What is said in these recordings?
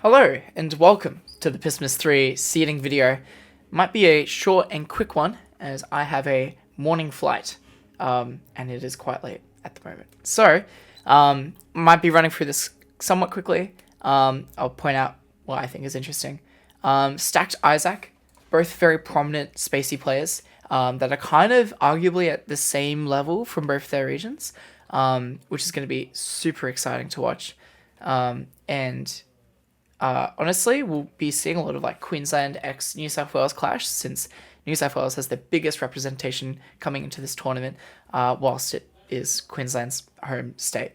Hello and welcome to the Pissmas 3 seeding video. Might be a short and quick one as I have a morning flight and it is quite late at the moment. So, might be running through this somewhat quickly. I'll point out what I think is interesting. Stacked Isaac, both very prominent spacey players that are kind of arguably at the same level from both their regions, which is going to be super exciting to watch. Honestly, we'll be seeing a lot of like Queensland x New South Wales clash since New South Wales has the biggest representation coming into this tournament, whilst it is Queensland's home state.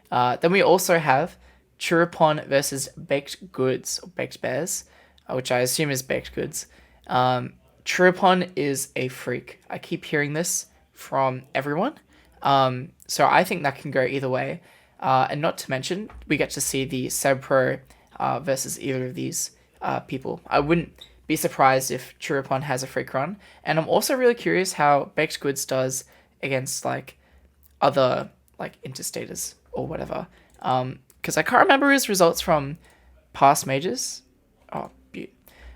Then we also have Churupon versus Baked Goods, or Baked Bears, which I assume is Baked Goods. Churupon is a freak. I keep hearing this from everyone. So I think that can go either way. And not to mention, we get to see the Seb Pro versus either of these people. I wouldn't be surprised if Churupon has a freak run. And I'm also really curious how Baked Goods does against like other like interstaters or whatever. Because I can't remember his results from past majors. Oh, beaut.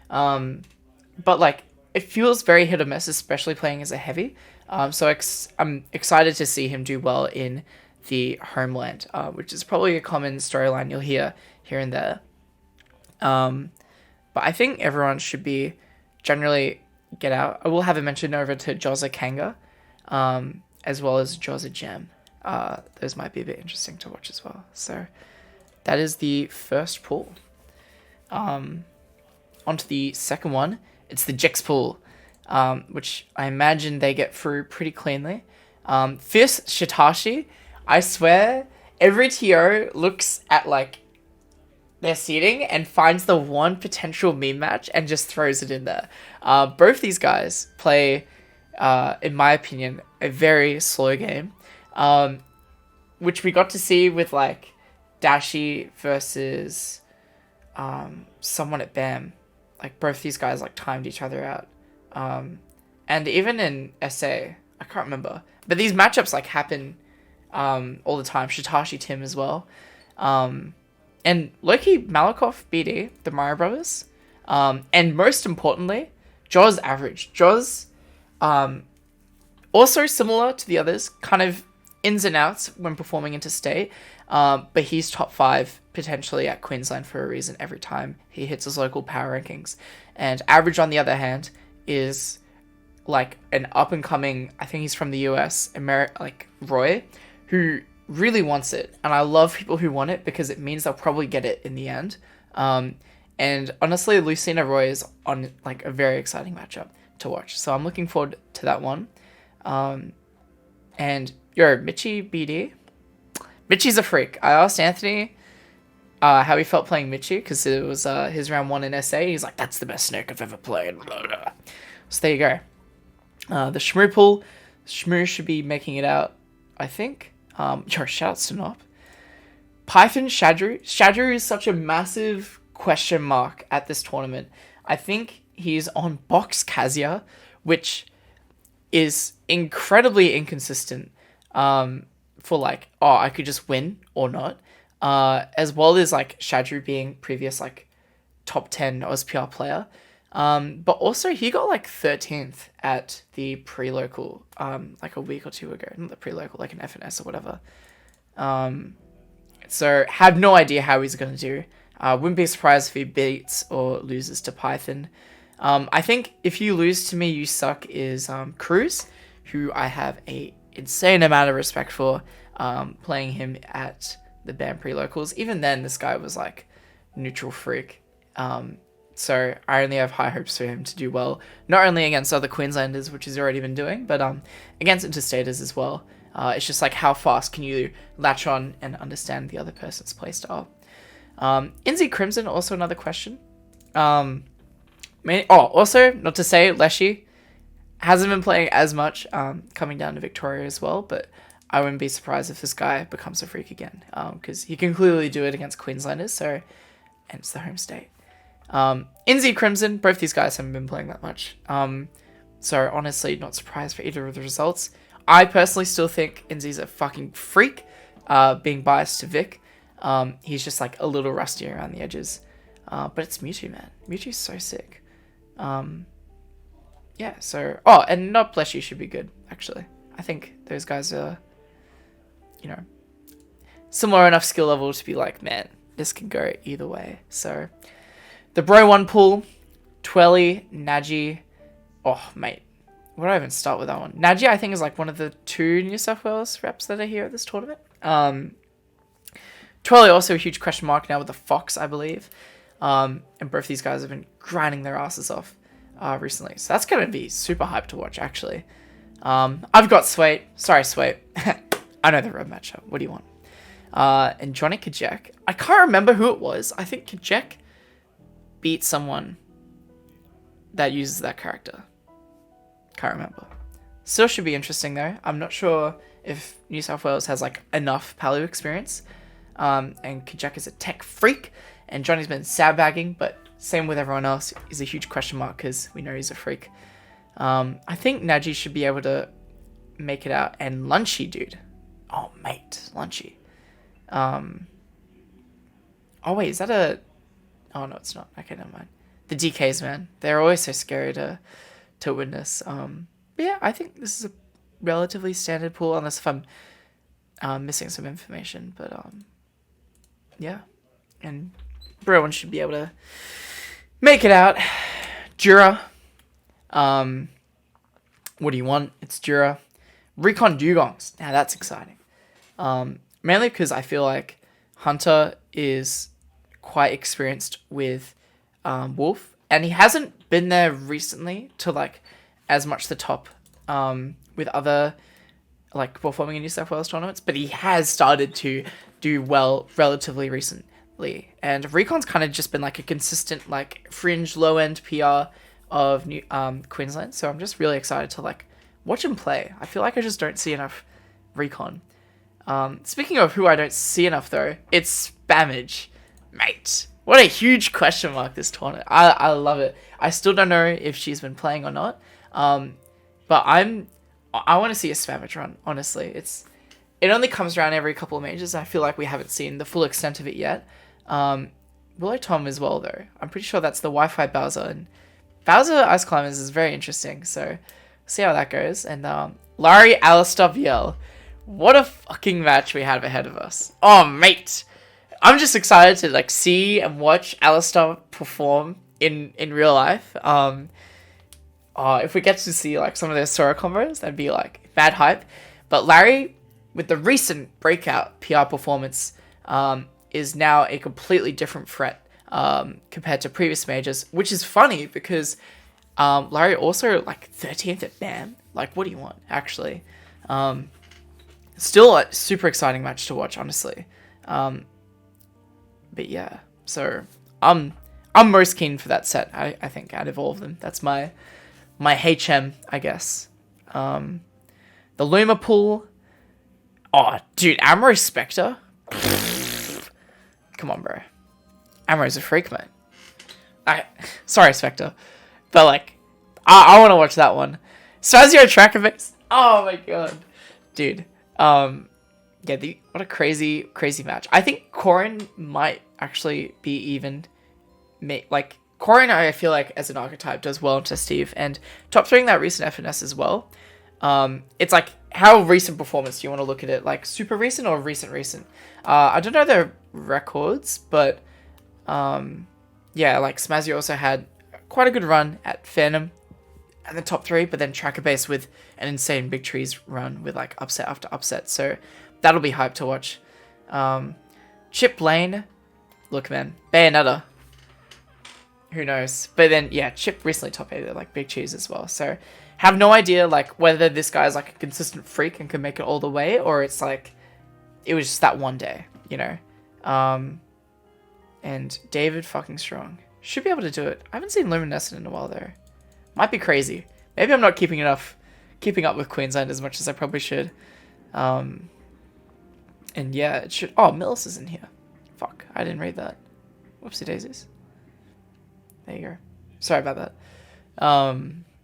But like it feels very hit or miss, especially playing as a heavy. So I'm excited to see him do well in the homeland, which is probably a common storyline you'll hear here and there. But I think everyone should be generally get out. I will have a mention over to Joza Kanga, as well as Joza Gem. Those might be a bit interesting to watch as well. So that is the first pool. Onto the second one. It's the Jix pool, which I imagine they get through pretty cleanly. Fierce Shitashi, I swear, every TO looks at like their seeding and finds the one potential meme match and just throws it in there. Both these guys play, in my opinion, a very slow game, which we got to see with like Dashi versus someone at BAM. Like both these guys like timed each other out. And even in SA, I can't remember, but these matchups like happen all the time. Shitashi Tim as well. And Loki Malakoff BD, the Mario Brothers. And most importantly, Jaws average. Jaws, also similar to the others, kind of ins and outs when performing interstate. But he's top 5 potentially at Queensland for a reason every time he hits his local power rankings. And average, on the other hand, is like an up and coming, I think he's from the US, like Roy, who really wants it, and I love people who want it because it means they'll probably get it in the end. And honestly, Lucina Roy is on like a very exciting matchup to watch, so I'm looking forward to that one. And Mitchie BD, Mitchie's a freak. I asked Anthony how he felt playing Mitchie because it was his round 1 in SA. He's like, that's the best snake I've ever played. So there you go. The Shmoo pool, Shmoo should be making it out, I think. Shouts to Nop. Python Shadru. Shadru is such a massive question mark at this tournament. I think he's on Box Kazia, which is incredibly inconsistent for like, oh, I could just win or not. As well as like Shadru being previous like top 10 OSPR player. But also he got like 13th at the pre-local, like a week or two ago. Not the pre-local, like an FNS or whatever. So have no idea how he's going to do. Wouldn't be surprised if he beats or loses to Python. I think if you lose to me, you suck is, Cruz, who I have a insane amount of respect for, playing him at the BAM pre-locals. Even then, this guy was like neutral freak. So I only have high hopes for him to do well, not only against other Queenslanders, which he's already been doing, but against interstaters as well. It's just like how fast can you latch on and understand the other person's playstyle. Inzi Crimson, also another question. Also, not to say Leshy hasn't been playing as much, coming down to Victoria as well, but I wouldn't be surprised if this guy becomes a freak again, because he can clearly do it against Queenslanders, and it's the home state. Inzi Crimson, both these guys haven't been playing that much. So honestly, not surprised for either of the results. I personally still think Inzi's a fucking freak, being biased to Vic. He's just like a little rusty around the edges. But it's Mewtwo, man. Mewtwo's so sick. Yeah, so... Oh, and Not Blessy should be good, actually. I think those guys are, you know, similar enough skill level to be like, man, this can go either way. So, the Bro 1 pool, Twelly, Nadji. Oh, mate. Where do I even start with that one? Nadji, I think, is like one of the 2 New South Wales reps that are here at this tournament. Twelly also a huge question mark now with the Fox, I believe. And both these guys have been grinding their asses off recently. So that's going to be super hyped to watch, actually. I've got Swait. Sorry, Swait. I know the road matchup. What do you want? And Johnny Kajek. I can't remember who it was. I think Kajek beat someone that uses that character. Can't remember. Still should be interesting, though. I'm not sure if New South Wales has like enough Palu experience. And Kajek is a tech freak. And Johnny's been sandbagging, but same with everyone else. He's a huge question mark because we know he's a freak. I think Nadji should be able to make it out. And Lunchy, dude. Oh, mate. Lunchy. Oh, wait. Is that a... Oh, no, it's not. Okay, never mind. The DKs, man. They're always so scary to witness. But yeah, I think this is a relatively standard pool, unless if I'm missing some information. But, yeah. And everyone should be able to make it out. Jura. What do you want? It's Jura. Recon Dugongs. Now that's exciting. Mainly because I feel like Hunter is quite experienced with Wolf, and he hasn't been there recently to like as much the top with other like performing in New South Wales tournaments, but he has started to do well relatively recently. And Recon's kind of just been like a consistent like fringe low end PR of New Queensland, so I'm just really excited to like watch him play. I feel like I just don't see enough Recon. Speaking of who I don't see enough though, it's Spamage. Mate, what a huge question mark this tournament. I love it. I still don't know if she's been playing or not. But I want to see a Spamage run, honestly. It only comes around every couple of majors. I feel like we haven't seen the full extent of it yet. Willow Tom as well though. I'm pretty sure that's the Wi-Fi Bowser, and Bowser Ice Climbers is very interesting, so see how that goes. And Larry Alistair VL. What a fucking match we have ahead of us. Oh, mate. I'm just excited to like see and watch Alistair perform in real life. If we get to see like some of their Sora combos, that'd be like bad hype. But Larry, with the recent breakout PR performance, is now a completely different threat compared to previous majors, which is funny because Larry also like 13th at BAM. Like, what do you want, actually? Still a super exciting match to watch, honestly. But yeah, so I'm most keen for that set. I think out of all of them, that's my HM, I guess. The Luma pool. Oh, dude, Amro Spectre. Come on, bro. Amro's a freak, man. Sorry, Spectre, but like, I want to watch that one. Spazio Tracker Base. Oh my god, dude. Yeah, what a crazy match. I think Corrin might actually be even. Like, Corrin, I feel like, as an archetype, does well into Steve. And top 3ing that recent FNS as well. It's like, how recent performance do you want to look at it? Like, super recent or recent? I don't know their records, but yeah, like, Smazzy also had quite a good run at Phantom and the top 3, but then Tracker Base with an insane Big Trees run with, like, upset after upset. So that'll be hype to watch. Chip Lane. Look, man. Bayonetta. Who knows? But then, yeah, Chip recently top 8 like Big Cheese as well. So have no idea, like, whether this guy's, like, a consistent freak and can make it all the way, or it's, like, it was just that one day, you know? And David fucking Strong. Should be able to do it. I haven't seen Luminescent in a while, though. Might be crazy. Maybe I'm not keeping up with Queensland as much as I probably should. And yeah, it should... Oh, Millis is in here. Fuck, I didn't read that. Whoopsie daisies. There you go. Sorry about that.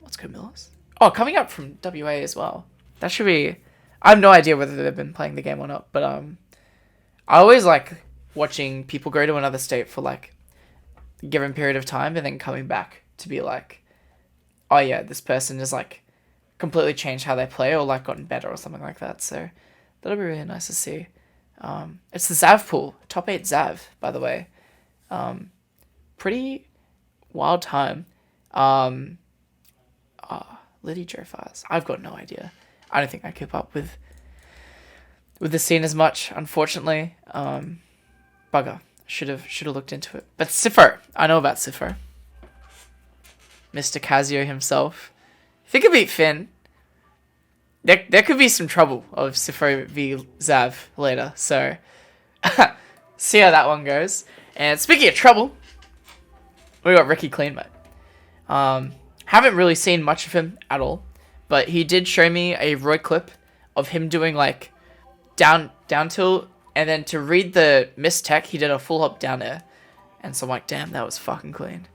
Let's go Millis. Oh, coming up from WA as well. That should be... I have no idea whether they've been playing the game or not, but I always like watching people go to another state for like given period of time, and then coming back to be like, oh yeah, this person is like completely changed how they play or like gotten better or something like that. So that'll be really nice to see. It's the Zav pool, top 8 Zav, by the way. Pretty wild time. Liddy Joe Fires. I've got no idea. I don't think I keep up with the scene as much, unfortunately. Bugger. Should have looked into it. But Sifo, I know about Sifo. Mr. Casio himself. If he could beat Finn, there could be some trouble of Sifo v Zav later. So, see how that one goes. And speaking of trouble, we got Ricky Cleanmate. Haven't really seen much of him at all, but he did show me a Roy clip of him doing like down tilt, and then to read the miss tech, he did a full hop down air. And so I'm like, damn, that was fucking clean.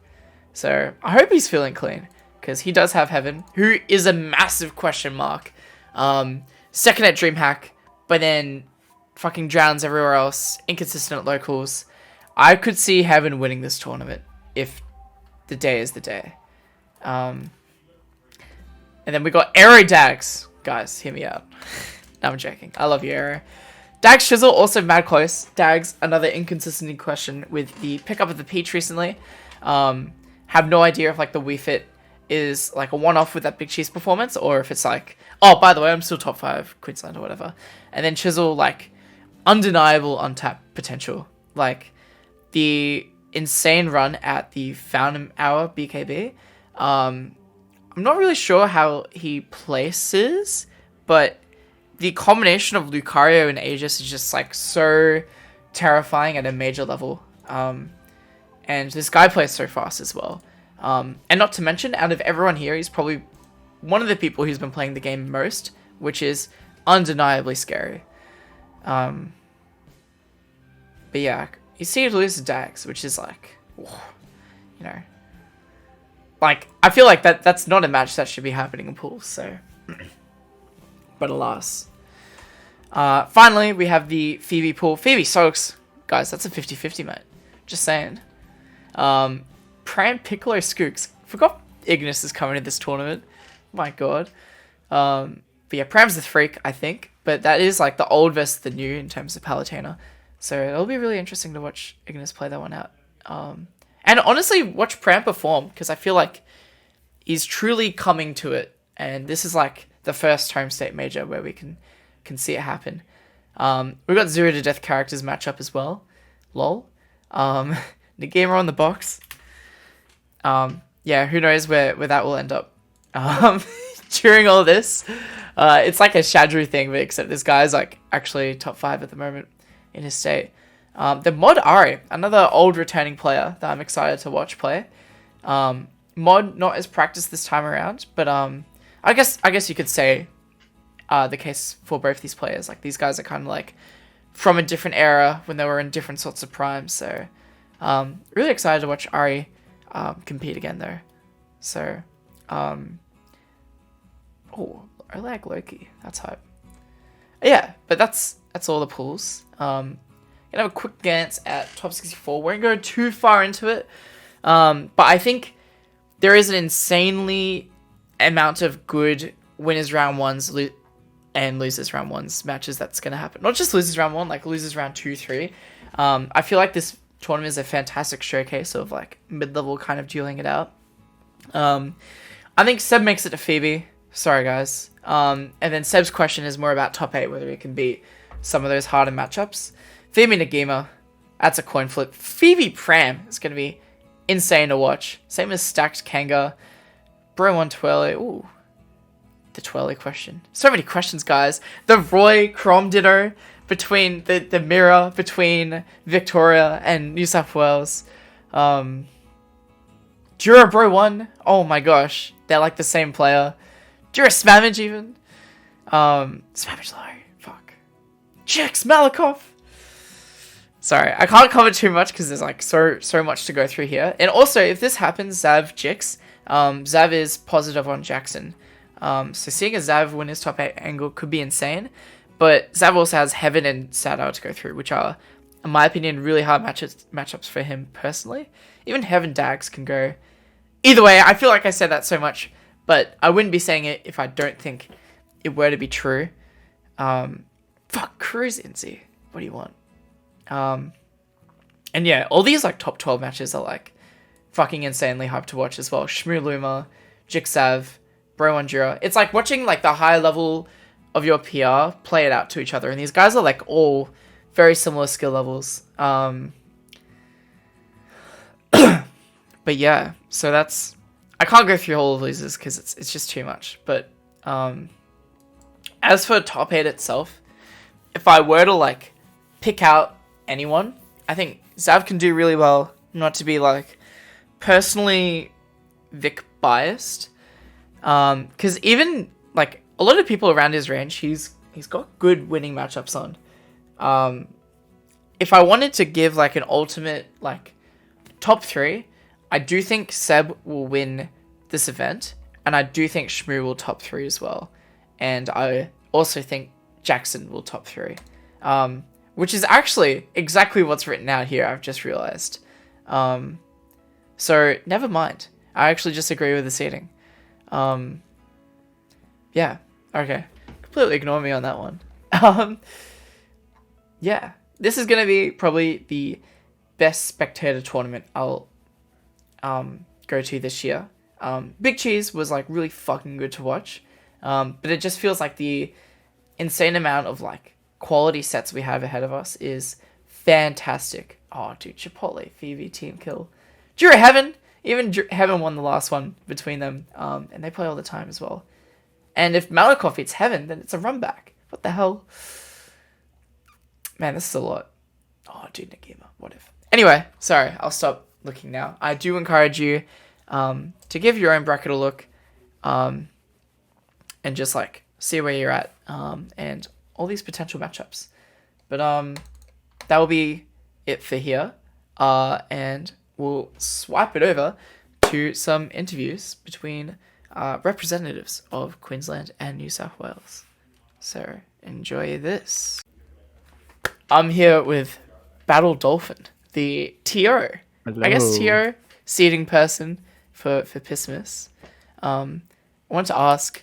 So I hope he's feeling clean, because he does have Heaven, who is a massive question mark. Second at DreamHack, but then fucking drowns everywhere else, inconsistent at locals. I could see Heaven winning this tournament if the day is the day. And then we got Aero Dags. Guys, hear me out. No, I'm joking. I love you, Aero. Dags Shizzle, also mad close. Dags, another inconsistency question with the pickup of the Peach recently. Have no idea if like the Wii Fit is like a one-off with that Big Cheese performance, or if it's like, oh, by the way, I'm still top 5 Queensland or whatever. And then Chisel, like, undeniable untapped potential. Like, the insane run at the Fountain Hour BKB. I'm not really sure how he places, but the combination of Lucario and Aegis is just like so terrifying at a major level. And this guy plays so fast as well. And not to mention, out of everyone here, he's probably one of the people who's been playing the game most, which is undeniably scary. But yeah, you see it lose to Dags, which is like, you know, like, I feel like that's not a match that should be happening in pools, so. But alas. Finally, we have the Phoebe pool. Phoebe soaks. Guys, that's a 50-50, mate. Just saying. Pram Piccolo Skooks. Forgot Ignis is coming to this tournament. My god. But yeah, Pram's the freak, I think. But that is like the old versus the new in terms of Palutena. So it'll be really interesting to watch Ignis play that one out. And honestly, watch Pram perform, because I feel like he's truly coming to it. And this is like the first home state major where we can see it happen. We've got 0 to Death characters matchup as well. Lol. The gamer on the box. Yeah, who knows where that will end up. During all this, it's like a Shadru thing, but except this guy's like actually top 5 at the moment in his state. The Mod Ari, another old returning player that I'm excited to watch play. Mod not as practiced this time around, but I guess you could say the case for both these players. Like, these guys are kind of like from a different era when they were in different sorts of primes. So really excited to watch Ari compete again though. So oh, Olag Loki, that's hype. Yeah, but that's all the pools. Gonna have a quick glance at top 64. Won't go too far into it, but I think there is an insanely amount of good winners round ones and losers round ones matches that's gonna happen. Not just losers round 1, like losers round 2, 3. I feel like this tournament is a fantastic showcase of like mid-level kind of dueling it out. I think Seb makes it to Phoebe. Sorry guys. And then Seb's question is more about top 8, whether he can beat some of those harder matchups. Phoebe Nagima, that's a coin flip. Phoebe Pram is going to be insane to watch. Same as Stacked Kanga. Bro 112. Ooh. The Twirly question. So many questions, guys. The Roy Crom ditto between the mirror between Victoria and New South Wales. Dura Bro 1. Oh my gosh. They're like the same player. Dura Smammage even. Smammage low. Fuck. Jax Malakoff. Sorry, I can't cover too much because there's like so much to go through here. And also, if this happens, Zav Jix, Zav is positive on Jackson. So seeing a Zav win his top 8 angle could be insane. But Zav also has Heaven and Sadar to go through, which are in my opinion, really hard matchups for him personally. Even Heaven Dags can go either way. I feel like I said that so much, but I wouldn't be saying it if I don't think it were to be true. Fuck, Cruz Inzi. What do you want? And yeah, all these like top 12 matches are like fucking insanely hyped to watch as well. Shmoo Luma, Jixav, Bro Wanjira. It's like watching like the high level of your PR play it out to each other. And these guys are like all very similar skill levels. But yeah, so that's... I can't go through all of these because it's just too much. But as for top 8 itself, if I were to like pick out anyone, I think Zav can do really well. Not to be like personally Vic biased, because even like a lot of people around his range, he's got good winning matchups on. If I wanted to give like an ultimate like top 3, I do think Seb will win this event, and I do think Shmoo will top 3 as well, and I also think Jackson will top 3, which is actually exactly what's written out here. I've just realized. So never mind. I actually just agree with the seating. Yeah. Okay. Completely ignore me on that one. Yeah. This is gonna be probably the best spectator tournament I'll go to this year. Big Cheese was like really fucking good to watch. But it just feels like the insane amount of like quality sets we have ahead of us is fantastic. Oh, dude, Chipotle, Phoebe, team kill. Jura Heaven, even Heaven won the last one between them, and they play all the time as well. And if Malakoff beats Heaven, then it's a run back. What the hell? Man, this is a lot. Oh, dude, Nagima, what if? Anyway, sorry, I'll stop looking now. I do encourage you to give your own bracket a look, and just like see where you're at, and all these potential matchups. But that will be it for here, and we'll swipe it over to some interviews between representatives of Queensland and New South Wales. So enjoy this. I'm here with Battle Dolphin, the TO. Hello. I guess TO, seeding person for Pissmas. I want to ask,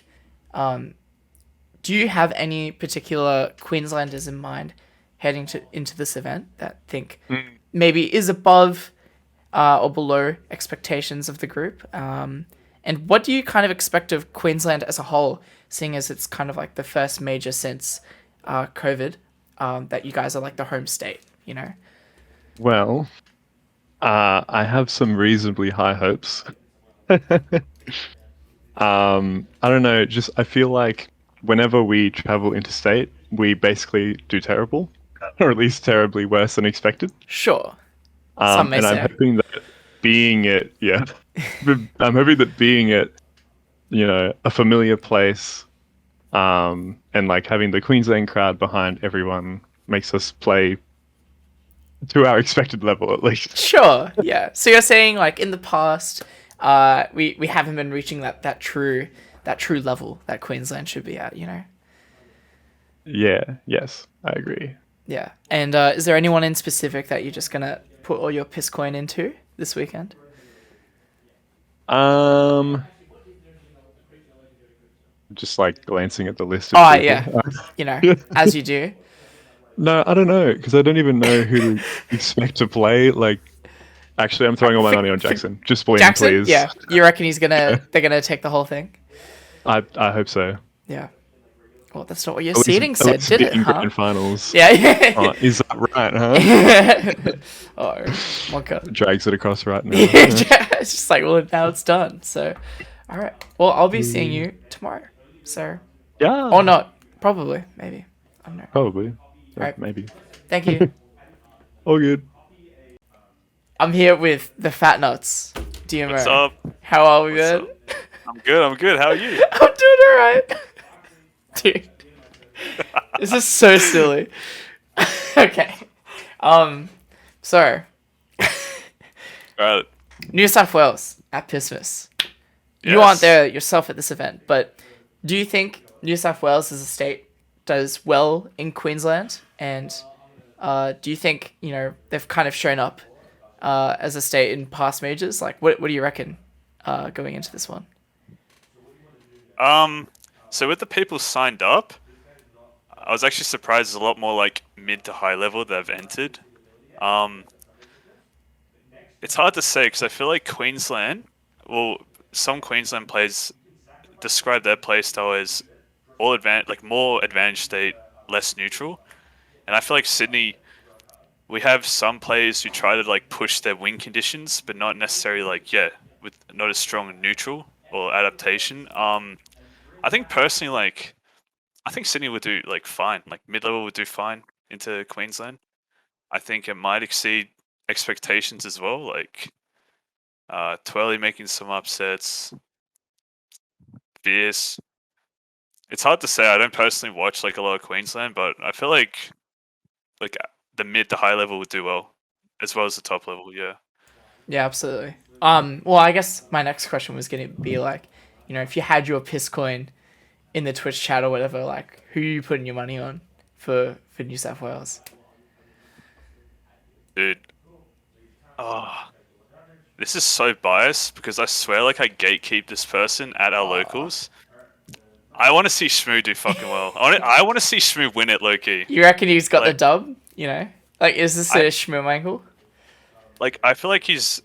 do you have any particular Queenslanders in mind heading into this event that think maybe is above or below expectations of the group? And what do you kind of expect of Queensland as a whole, seeing as it's kind of like the first major since COVID, that you guys are like the home state, you know? Well, I have some reasonably high hopes. I don't know, just I feel like whenever we travel interstate, we basically do terrible, or at least terribly worse than expected. Sure. Some may and say. I'm hoping that being it, I'm hoping that being it, a familiar place, and like having the Queensland crowd behind everyone makes us play to our expected level at least. Sure, yeah. So you're saying like in the past, we haven't been reaching that true level that Queensland should be at, you know? Yeah, yes, I agree. Yeah. And is there anyone in specific that you're just gonna put all your piss coin into this weekend? Just like glancing at the list. Oh yeah, as you do. No, I don't know, because I don't even know who to expect to play. Like, actually, I'm throwing all my money on Jackson. Just spoil him, Jackson, please. yeah. You reckon they're gonna take the whole thing? I hope so. Yeah. Well, that's not what your seeding said, did it? Huh? Grand finals. Yeah. Oh, is that right? Huh? Oh, Monka drags it across right now. It's just like, well, now it's done. So, all right. Well, I'll be seeing you tomorrow. So. Yeah. Or not? Probably. Maybe. I don't know. Probably. Right. Maybe. Thank you. All good. I'm here with the Fat Nuts. DMO. What's up? How are we, man? I'm good. How are you? I'm doing alright. Dude. This is so silly. Okay. So. Right. New South Wales at Pissmas. You Yes. aren't there yourself at this event, but do you think New South Wales as a state does well in Queensland? And Do you think they've kind of shown up as a state in past majors? Like, what do you reckon going into this one? So with the people signed up, I was actually surprised there's a lot more like mid to high level that have entered. Um, it's hard to say because I feel like Queensland, well, some Queensland players describe their play style as like more advantage state, less neutral. And I feel like Sydney, we have some players who try to like push their win conditions, but not necessarily like with not as strong neutral or adaptation. I think personally, like I think Sydney would do like fine, like mid level would do fine into Queensland. I think it might exceed expectations as well. Like Twirly making some upsets, Fierce. It's hard to say. I don't personally watch like a lot of Queensland, but I feel like the mid to high level would do as well as the top level. Yeah. Yeah, absolutely. Well, I guess my next question was going to be like, if you had your piss coin in the Twitch chat or whatever, like, who are you putting your money on for New South Wales? Dude. Oh, this is so biased because I swear like I gatekeep this person at our locals. I want to see Shmoo do fucking well. I want to see Shmoo win it, low-key. You reckon he's got the Like- dub? Like, is this a Shmoo angle? Like, I feel like he's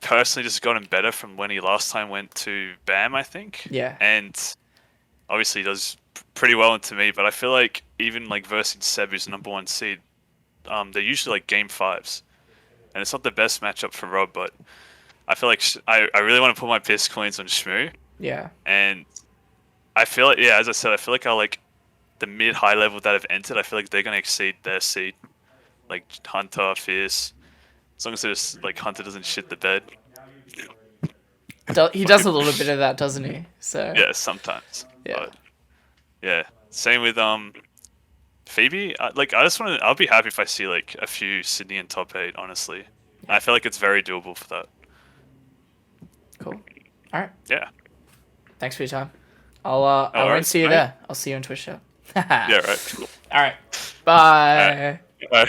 personally just gotten better from when he last time went to BAM, I think. Yeah. And obviously he does pretty well into me, but I feel like even like versus Seb, who's number one seed, they're usually like game fives. And it's not the best matchup for Rob, but I feel like I really want to put my piss coins on Shmoo. Yeah. And I feel like, yeah, as I said, I feel like the mid-high level that have entered, I feel like they're going to exceed their seed. Like Hunter, Fierce. As long as there's, like, Hunter doesn't shit the bed. He does a little bit of that, doesn't he? So Yeah, sometimes. Yeah. But, yeah. Same with Phoebe. I'll be happy if I see, like, a few Sydney in top 8, honestly. I feel like it's very doable for that. Cool. All right. Yeah. Thanks for your time. I won't alright, see you mate. there. I'll see you on Twitch. Yeah, right. Cool. All right. Bye. Alright.